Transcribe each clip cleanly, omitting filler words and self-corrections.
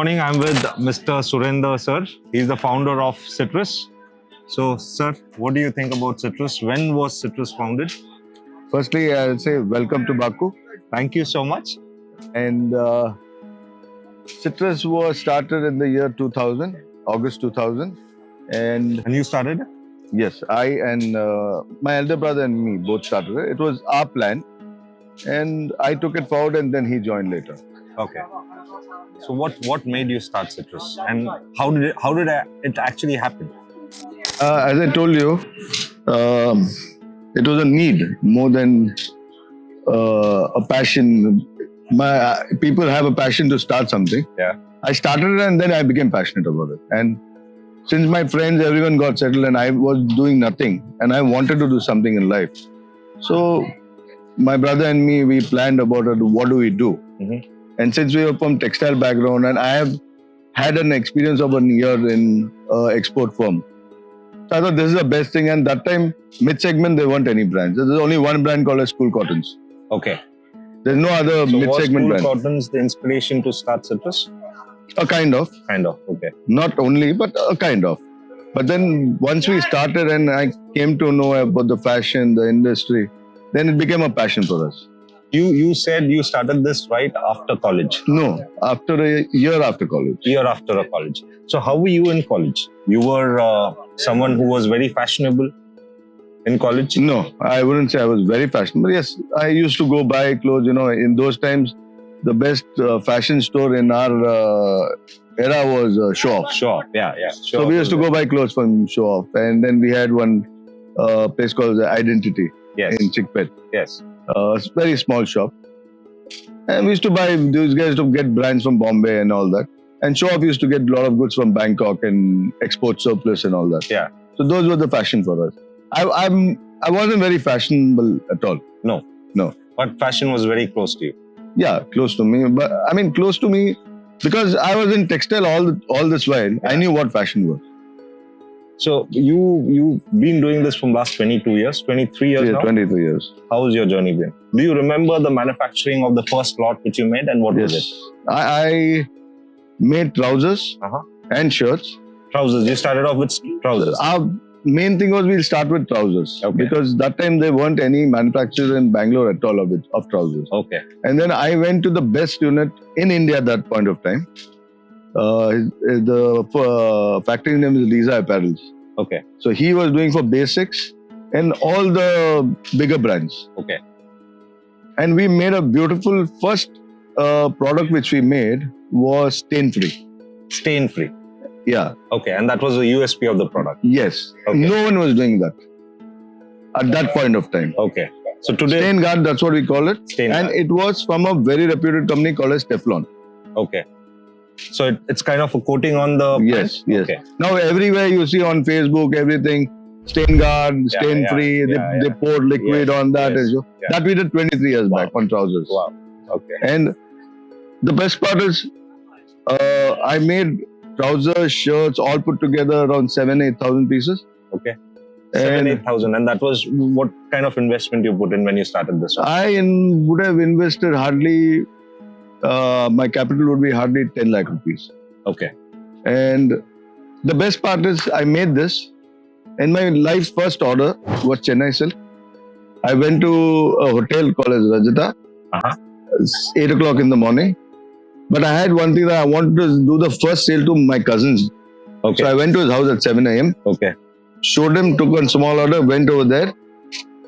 morning. I'm with Mr.Surendar, sir. He's the founder of Citrus. So, sir, what do you think about Citrus? When was Citrus founded? Firstly, I'll say welcome to Baku. Thank you so much. And Citrus was started in the year 2000, August 2000. And you started? Yes, I and my elder brother and me both started it. It was our plan. And I took it forward and then he joined later. Okay. So what made you start Citrus? And how did it actually happen? As I told you, it was a need more than a passion. People have a passion to start something. Yeah. I started it and then I became passionate about it. And since my friends, everyone got settled and I was doing nothing and I wanted to do something in life. So my brother and me, we planned about it, what do we do? Mm-hmm. And since we were from textile background and I have had an experience of a year in export firm. So I thought this is the best thing. And that time, mid-segment, there weren't any brands. There's only one brand called as School Cottons. Okay. There's no other mid-segment brand. Was School Cottons the inspiration to start Citrus? A kind of. Kind of, okay. Not only, but a kind of. But then once we started and I came to know about the fashion, the industry, then it became a passion for us. You said you started this right after college? No, after a year after college. Year after a college. So how were you in college? You were someone who was very fashionable in college? No, I wouldn't say I was very fashionable. Yes, I used to go buy clothes. You know, in those times, the best fashion store in our era was Show Off. Show Off, yeah. So we used to go buy clothes from Show Off. And then we had one place called Identity in Chickpet. Yes. It's a very small shop. And we used to buy, these guys to get brands from Bombay and all that. And Show Off used to get a lot of goods from Bangkok and export surplus and all that. Yeah. So those were the fashion for us. I wasn't very fashionable at all. No. But fashion was very close to you. Yeah, close to me. But I mean, close to me because I was in textile all this while. I knew what fashion was. So you've been doing this from last 22 years, 23 years now? 23 years. How has your journey been? Do you remember the manufacturing of the first lot which you made and what was it? I made trousers and shirts. Trousers. You started off with trousers. Our main thing was we'll start with trousers. Okay. Because that time there weren't any manufacturers in Bangalore at all of trousers. Okay. And then I went to the best unit in India at that point of time. The factory name is Lisa Apparels. Okay. So he was doing for basics and all the bigger brands. Okay. And we made a beautiful first product which we made was stain-free. Stain-free? Yeah. Okay. And that was the USP of the product? Yes. Okay. No one was doing that at that point of time. Okay. So today... Stain guard, that's what we call it. And it was from a very reputed company called as Teflon. Okay. So it's kind of a coating on the Yes. Okay. Now everywhere you see on Facebook, everything, stain guard, stain free, they poured liquid on that. That we did 23 years back on trousers. Wow. Okay. And the best part is, I made trousers, shirts, all put together around 7,000-8,000 pieces. Okay. 7,000-8,000. And that was what kind of investment you put in when you started this one? I would have invested hardly... my capital would be hardly 10 lakh rupees. Okay. And the best part is I made this and my life's first order was Chennai silk. I went to a hotel called as Rajata. 8 o'clock in the morning. But I had one thing that I wanted to do the first sale to my cousins. Okay. So I went to his house at 7 a.m. Okay. Showed him, took one small order, went over there.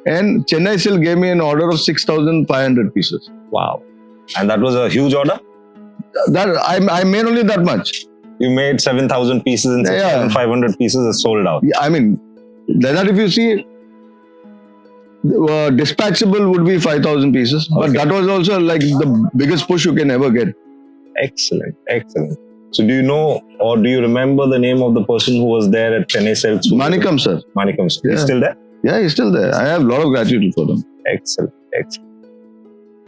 And Chennai silk gave me an order of 6,500 pieces. Wow. And that was a huge order? That I made only that much. You made 7,000 pieces and 6,500 pieces are sold out. Yeah, I mean, that if you see, dispatchable would be 5,000 pieces. Okay. But that was also like the biggest push you can ever get. Excellent. Excellent. So do you know or do you remember the name of the person who was there at Chennai Silk? Manikam, sir. Manikam, sir. Yeah. He's still there? Yeah, he's still there. I have a lot of gratitude for them. Excellent. Excellent.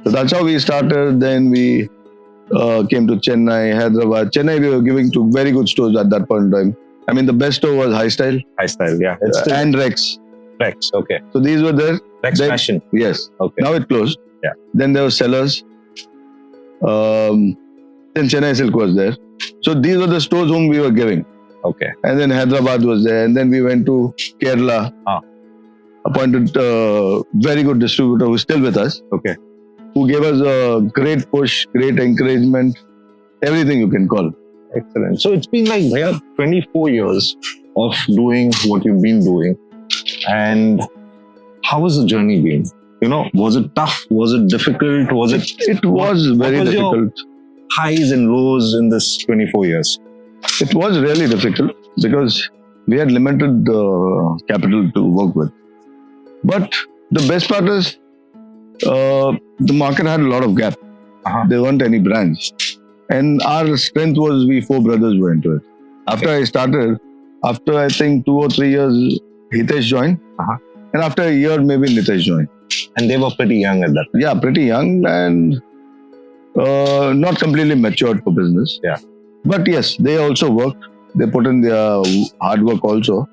So that's how we started. Then we came to Chennai, Hyderabad. Chennai, we were giving to very good stores at that point in time. I mean, the best store was High Style. High Style, yeah. And Rex. Rex, okay. So these were there. Rex Fashion. Yes. Okay. Now it closed. Yeah. Then there were Sellers. Then Chennai Silk was there. So these were the stores whom we were giving. Okay. And then Hyderabad was there. And then we went to Kerala. Appointed a very good distributor who's still with us. Okay. Who gave us a great push, great encouragement, everything you can call. Excellent. So it's been like 24 years of doing what you've been doing. And how has the journey been? You know, was it tough? Was it difficult? It was very difficult. Highs and lows in this 24 years? It was really difficult because we had limited capital to work with. But the best part is the market had a lot of gap. There weren't any brands. And our strength was we four brothers were into it. After I started, after I think 2 or 3 years, Hitesh joined. And after a year, maybe Nitesh joined. And they were pretty young at that time. Yeah, pretty young and not completely matured for business. Yeah. But yes, they also worked. They put in their hard work also.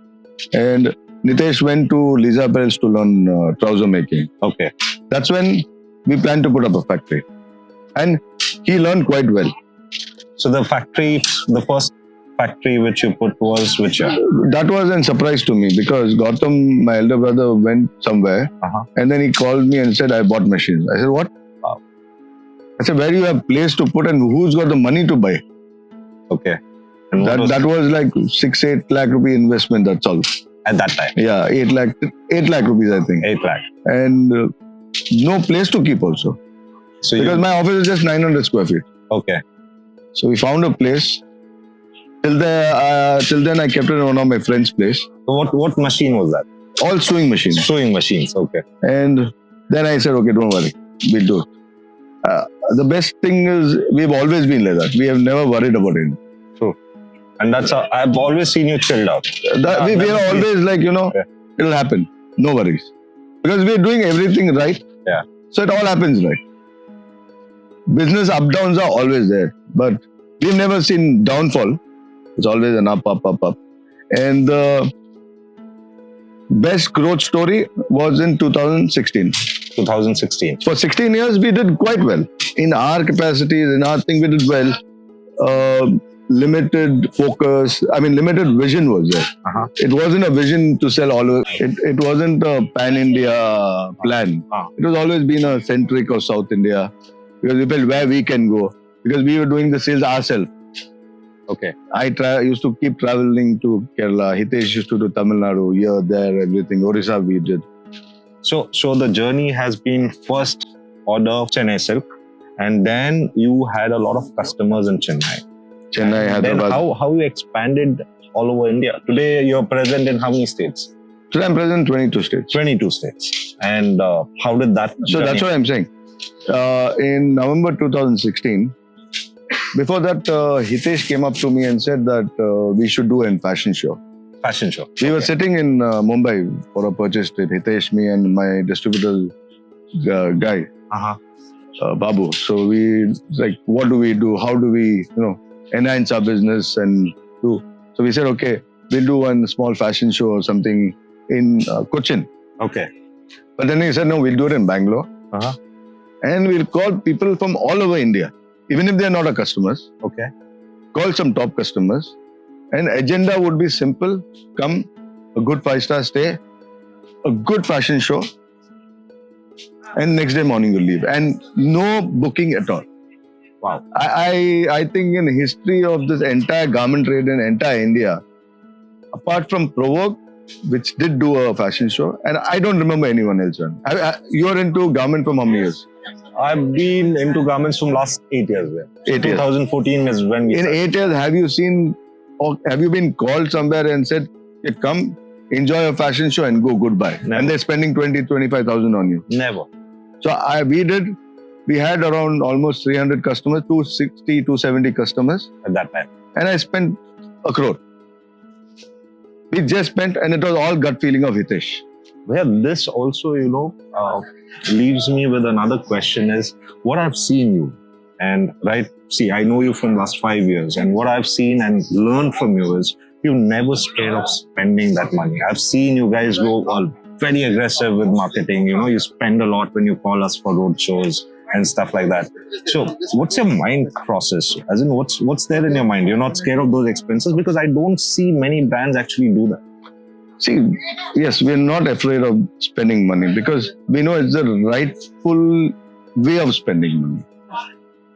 And Nitesh went to Lisa Apparels to learn trouser making. Okay. That's when we planned to put up a factory. And he learned quite well. So the first factory which you put was which year? That was a surprise to me because Gautam, my elder brother, went somewhere and then he called me and said, I bought machines. I said, what? Wow. I said, where do you have place to put and who's got the money to buy? Okay. And that was like 6-8 lakh rupee investment, that's all. At that time? Yeah, 8 lakh rupees, I think. 8 lakh. And no place to keep also. So because my office is just 900 square feet. Okay. So we found a place. Till then I kept it in one of my friend's place. So what machine was that? All sewing machines. Sewing machines, okay. And then I said, okay, don't worry, we'll do it. The best thing is we've always been like that. We have never worried about it. True. And that's how I've always seen you chilled out. We are always like, it'll happen. No worries. Because we're doing everything right. Yeah. So it all happens right. Business up downs are always there. But we've never seen downfall. It's always an up. And the best growth story was in 2016. 2016. For 16 years, we did quite well. In our capacities, in our thing, we did well. Limited focus, limited vision was there. It wasn't a vision to sell all over. It wasn't a pan-India plan. It was always been a centric of South India because we felt where we can go because we were doing the sales ourselves. Okay. I used to keep traveling to Kerala. Hitesh used to do Tamil Nadu, here, there, everything. Orissa we did. So the journey has been first order of Chennai silk, and then you had a lot of customers in Chennai. Hyderabad. Then how you expanded all over India? Today you're present in how many states? Today I'm present in 22 states. 22 states. And how did that? So that's what I'm saying. In November 2016, before that, Hitesh came up to me and said that we should do a fashion show. Fashion show. We were sitting in Mumbai for a purchase trip. Hitesh, me, and my distributor guy, Babu. So we like, what do we do? How do we, enhance our business and do? So we said, okay, we'll do one small fashion show or something in Cochin. Okay. But then he said, no, we'll do it in Bangalore. And we'll call people from all over India, even if they're not our customers. Okay. Call some top customers. And agenda would be simple. Come, a good 5-star stay, a good fashion show, and next day morning you leave. And no booking at all. Wow. I think in the history of this entire garment trade in entire India, apart from Provoke, which did do a fashion show, and I don't remember anyone else. You're into garment from how many years? I've been into garments from last 8 years. 8 years. 2014 is when we started. 8 years, have you seen or have you been called somewhere and said, hey, come, enjoy a fashion show and go goodbye? Never. And they're spending 20,000-25,000 on you. Never. So we had around almost 300 customers, 260, 270 customers. At that time. And I spent 1 crore. We just spent, and it was all gut feeling of Hitesh. Yeah, this also, leaves me with another question is, what I've seen you, and I know you from last 5 years, and what I've seen and learned from you is, you're never scared of spending that money. I've seen you guys go all very aggressive with marketing. You spend a lot when you call us for road shows. and stuff like that. So what's your mind process? As in, what's there in your mind? You're not scared of those expenses? Because I don't see many brands actually do that. See, yes, we're not afraid of spending money because we know it's the rightful way of spending money.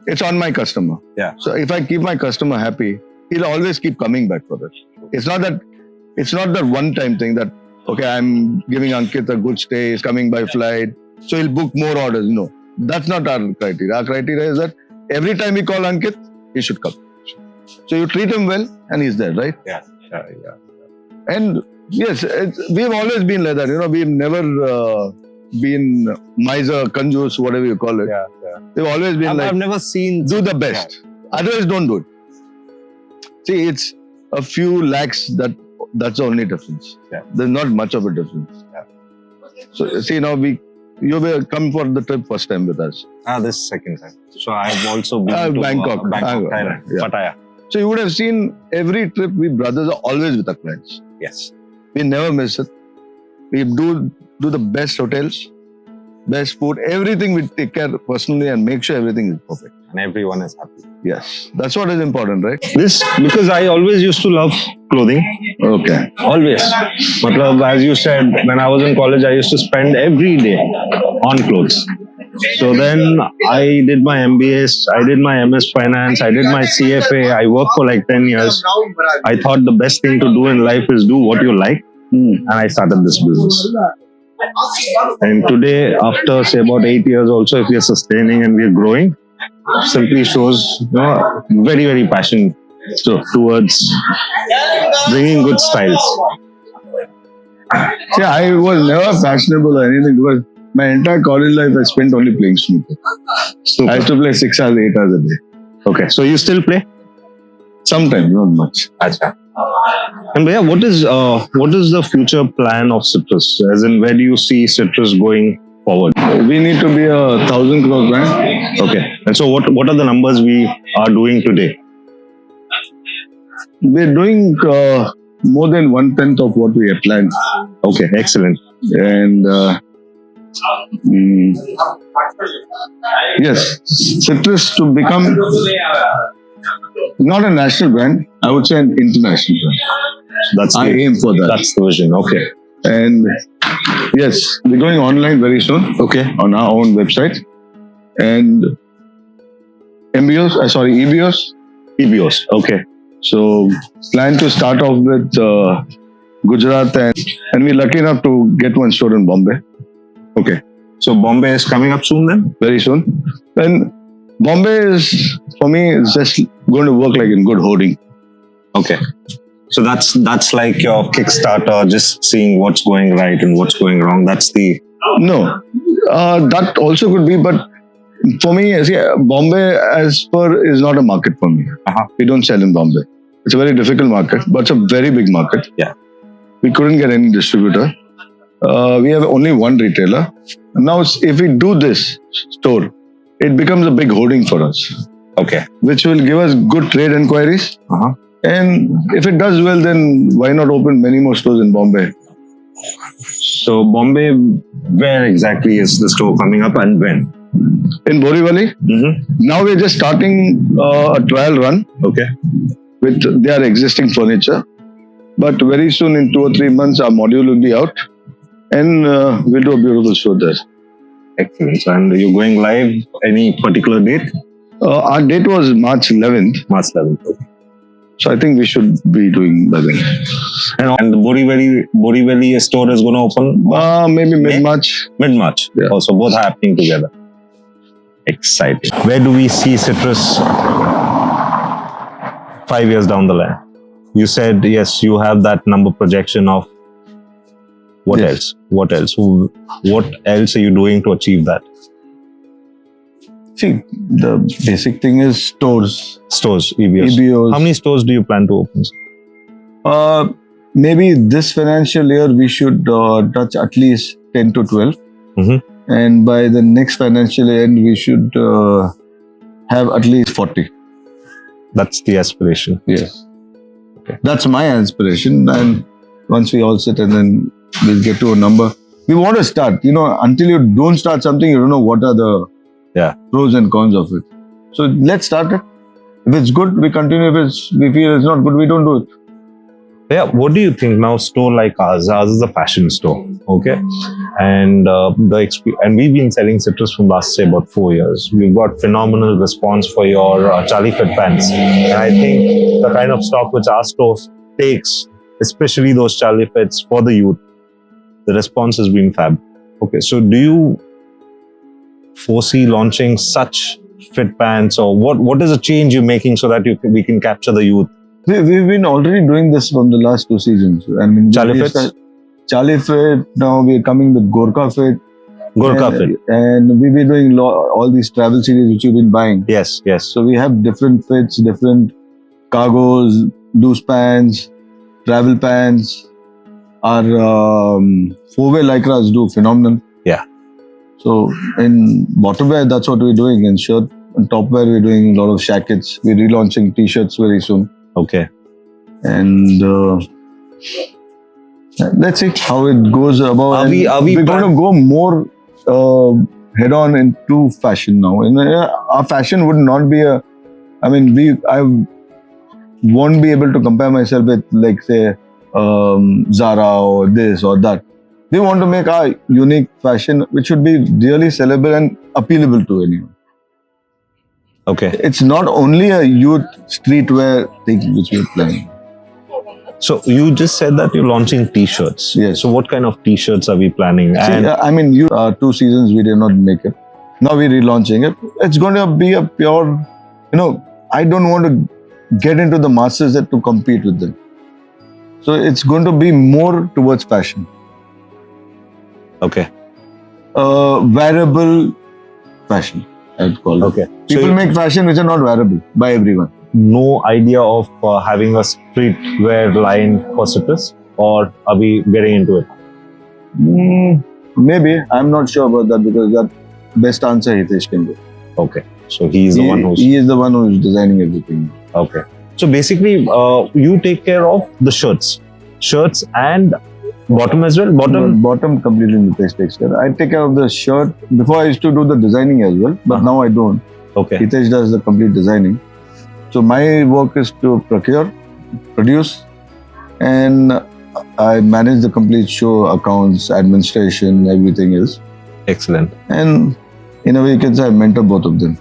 It's on my customer. Yeah. So if I keep my customer happy, he'll always keep coming back for it. It's not that one-time thing that, okay, I'm giving Ankit a good stay, he's coming by flight, so he'll book more orders. No, that's not our criteria. Our criteria is that every time we call Ankit, he should come. So you treat him well and he's there, right? Yeah. And yes, we've always been like that. We've never been miser, kanjus, whatever you call it. Yeah. We've always been I've never seen. do the best. Yeah. Otherwise, don't do it. See, it's a few lakhs that's the only difference. Yeah. There's not much of a difference. Yeah. So see, now you will come for the trip first time with us. This is second time. So I've also been to Bangkok, Thailand, yeah. Pattaya. So you would have seen every trip we brothers are always with our clients. Yes. We never miss it. We do the best hotels, best food, everything we take care personally and make sure everything is perfect. And everyone is happy. Yes, that's what is important, right? This, because I always used to love clothing. Okay. Always. As you said, when I was in college, I used to spend every day on clothes. So then I did my MBAs, I did my MS Finance, I did my CFA, I worked for like 10 years. I thought the best thing to do in life is do what you like. And I started this business. And today, after say about 8 years also, if we are sustaining and we are growing, simply shows very, very passion towards bringing good styles. See, I was never fashionable or anything because my entire college life I spent only playing snooker. I used to play 6 hours, 8 hours a day. Okay, so you still play? Sometimes, not much. Achha. And Bhaiya, what is the future plan of Citrus? As in, where do you see Citrus going forward? We need to be a 1,000 crore brand. Okay. And so what are the numbers we are doing today? We're doing more than 1/10 of what we had planned. Okay, excellent. And yes, Citrus to become not a national brand, I would say an international brand. I aim for that. That's the vision. Okay. And yes, we're going online very soon. Okay. On our own website. And EBOs. EBOs. Okay. So plan to start off with Gujarat and we're lucky enough to get one store in Bombay. Okay. So Bombay is coming up soon then? Very soon. And Bombay is, for me, is just going to work like in good hoarding. Okay. So that's like your Kickstarter, just seeing what's going right and what's going wrong. That's the... No. That also could be, but for me, see, Bombay as per is not a market for me. We don't sell in Bombay. It's a very difficult market, but it's a very big market. Yeah. We couldn't get any distributor. We have only one retailer. Now, if we do this store, it becomes a big hoarding for us. Okay. Which will give us good trade inquiries. And if it does well, then why not open many more stores in Bombay? So Bombay, where exactly is the store coming up and when? In Borivali. Now we're just starting a trial run. Okay. With their existing furniture. But very soon, in 2 or 3 months, our module will be out. And we'll do a beautiful store there. Excellent. So, and you're going live any particular date? Our date was March 11th. March 11th. Okay. So I think we should be doing that thing. And the Borivali store is going to open? Maybe mid-March. Mid-March. Yeah. Also, both are happening together. Exciting. Where do we see Citrus 5 years down the line? You said, yes, you have that number projection of what else? What else? What else are you doing to achieve that? See, the basic thing is stores. Stores, EBOs. How many stores do you plan to open? Maybe this financial year we should touch at least 10 to 12. And by the next financial end, we should have at least 40. That's the aspiration. Yes. Okay. That's my aspiration. And once we all sit and then we'll get to a number. We want to start. Until you don't start something, you don't know what are the pros and cons of it. So let's start it. If it's good, we continue. If we feel it's not good, we don't do it. Yeah, what do you think now? Store like ours is a fashion store, okay, and and we've been selling citrus from last say about 4 years. We've got phenomenal response for your Charlie Fit pants, and I think the kind of stock which our store takes, especially those Charlie Fits for the youth, the response has been fab. Okay, so do you foresee launching such fit pants, or what is the change you're making so that we can capture the youth? We've been already doing this from the last 2 seasons. I mean, Charlie Fits? Charlie Fit. Now we're coming with Gorka Fit. Fit. And we've been doing all these travel series which you've been buying. Yes. So we have different fits, different cargos, loose pants, travel pants. Our 4-way lycras do phenomenal. Yeah. So in bottom wear, that's what we're doing. In shirt and top wear, we're doing a lot of shackets. We're relaunching t-shirts very soon. Okay. And let's see how it goes about. We're going to go more head on into fashion now. And our fashion would not be I won't be able to compare myself with, like, say, Zara or this or that. We want to make our unique fashion, which should be really sellable and appealable to anyone. Okay. It's not only a youth streetwear thing which we're planning. So you just said that you're launching t-shirts. Yes. So what kind of t-shirts are we planning? See, 2 seasons we did not make it. Now we're relaunching it. It's going to be a pure, I don't want to get into the masses to compete with them. So it's going to be more towards fashion. Okay. Wearable fashion, I'd call it. Okay. People make fashion which are not wearable by everyone. No idea of having a streetwear line for citrus, or are we getting into it? Maybe. I'm not sure about that, because that best answer Hitesh can do. Okay. So he is the one who's designing everything. Okay. So basically, you take care of the shirts and bottom as well. Bottom completely Hitesh takes care. I take care of the shirt. Before I used to do the designing as well, but now I don't. Okay. Hitesh does the complete designing. So my work is to procure, produce, and I manage the complete show, accounts, administration, everything else. Excellent. And in a way, you can say I mentor both of them.